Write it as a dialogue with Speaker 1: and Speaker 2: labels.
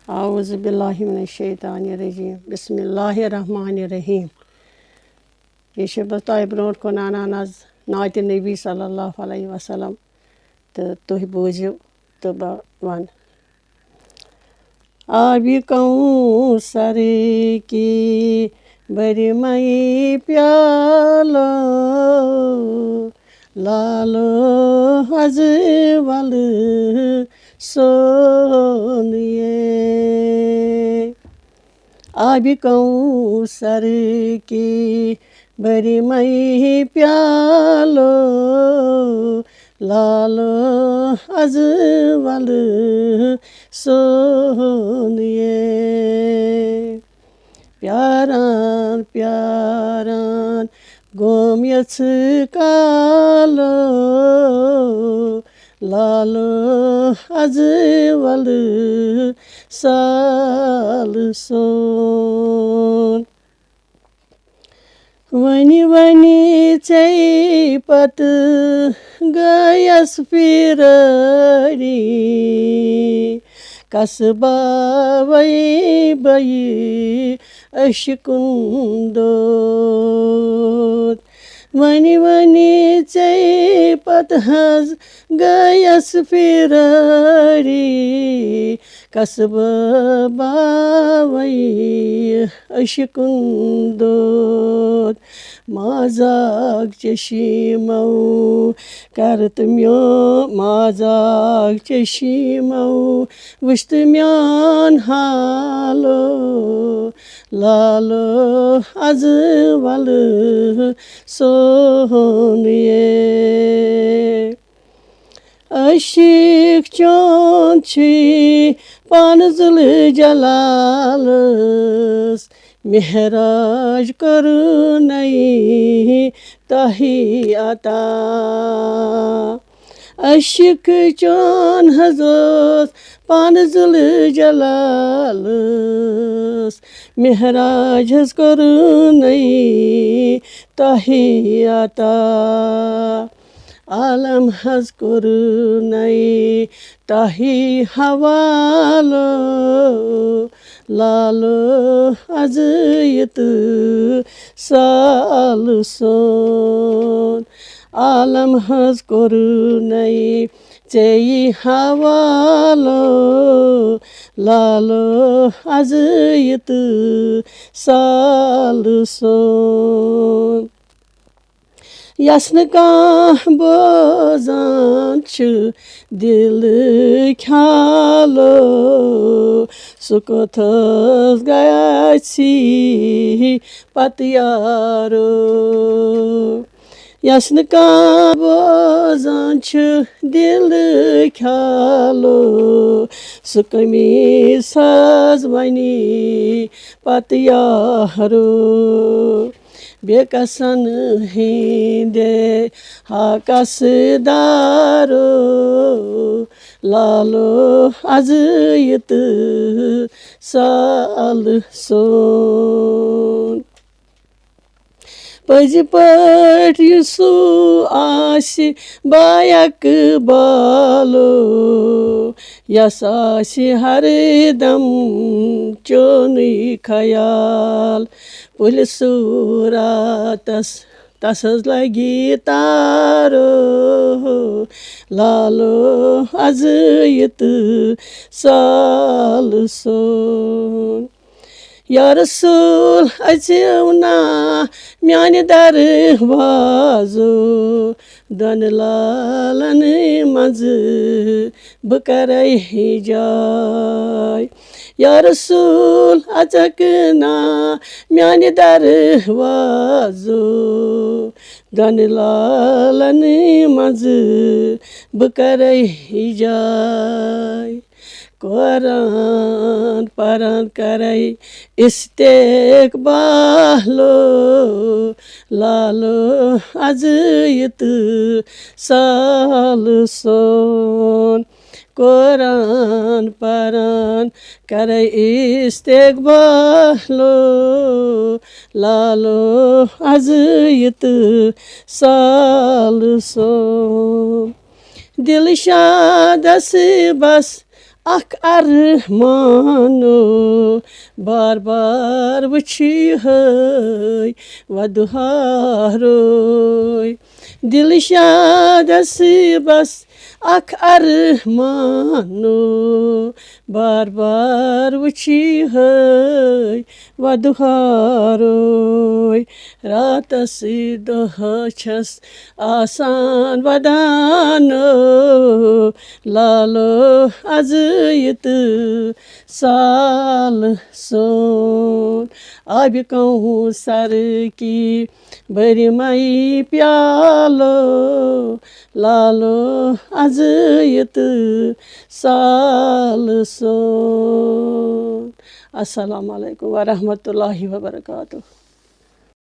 Speaker 1: Auzu billahi mineşşeytanirracim. Bismillahirrahmanirrahim. Yeh چھِ بہٕ تۄہہِ برونٛٹھ کُن اَنان آز نعتِ نبی صلی اللہ علیہ وسلم تہٕ تُہۍ بوٗزِو تہٕ بہٕ وَنہٕ آبِ کوثر کی بھری میں پیالو لالو ازول سونیے آبِ کوثر کی بھری میں پیالو لالو ازول سونیے پیاران پیاران گوم یژھٕ کالو لالو ازول سال سون ونہِ ونہِ ژےٚ پتہٕ گٔیَس پھِرٲری قصباوَے بَیہِ أشکُن دود ونہِ ونہِ ژےٚ پتہٕ حظ گٔیَس پھِرٲری قصبہٕ باوَے أشکُن دود مازاگ چشیٖمو کرتہٕ مازاگ چشیٖمو وٕچھ تہٕ میون حالو لالو ازول سونیے عاشق چون چھُے پانہٕ ذوالجلالَس معراج کوٚرُنَے تۄہہِ عطا عاشق چون حظ اوس پانہٕ ذوالجلالَس معراج حظ کوٚرُنَے تۄہہِ عطا عالم حظ کوٚرُنَے تۄہہِ حوالو لالو ازٕ تہٕ سال سون عالم حظ کوٚرُنَے ژےٚ حوالو لالو ازٕ تہٕ سال سون یَس نہٕ کانٛہہ بوزان چھُ دِلہٕ کھیالو سُہ کوٚت حظ گژھِ پتہٕ یارو یَس نہٕ کانٛہہ بوزان چھُ دِلہٕ کھیالو سُہ کٔمِس حظ وَنہِ پتہٕ یارو بیٚکَسَن ہِنٛدے حقَس دارو لالو ازٕ تہٕ سال سون پٔزۍ پٲٹھۍ یُس سُہ آسہِ بااقبالو یَس آسہِ ہردم چونُے خیال پُلہِ صوٗراتس تس حظ لگہِ تارو لالو ازٕ تہٕ سال سون یا رسوٗل اژِو نا میانہِ دروازو دۄنہٕ لالن منٛزٕ بہٕ کرے جاے یا رسوٗل اژکھ نا میانہِ دروازو دۄنہٕ لالن منٛزٕ بہٕ کرے جاے قرآن پران کرے استقبالو لالو ازٕ تہٕ سال سون قرآن پران کرے استقبالو لالو ازٕ تہٕ سال سون دل شادس بس اکھ ارمانو بار بار وٕچھِ یِہٕے وَدُہاروے دِلہِ شادَس بس اکھ ارمانو بار بار وٕچھِ یِہٕے وَدُہاروے راتَس دۄہَس چھَس آسان وَدانو لالو اَزٕ تہٕ سالہٕ سون آبِ کوثر کی بٔرمَے پیالو لالو اَزٕ تہٕ سالہٕ سون. اَسَلامُ علیکُم وَرحمتُہ اللہِ وَبَرکاتُہ.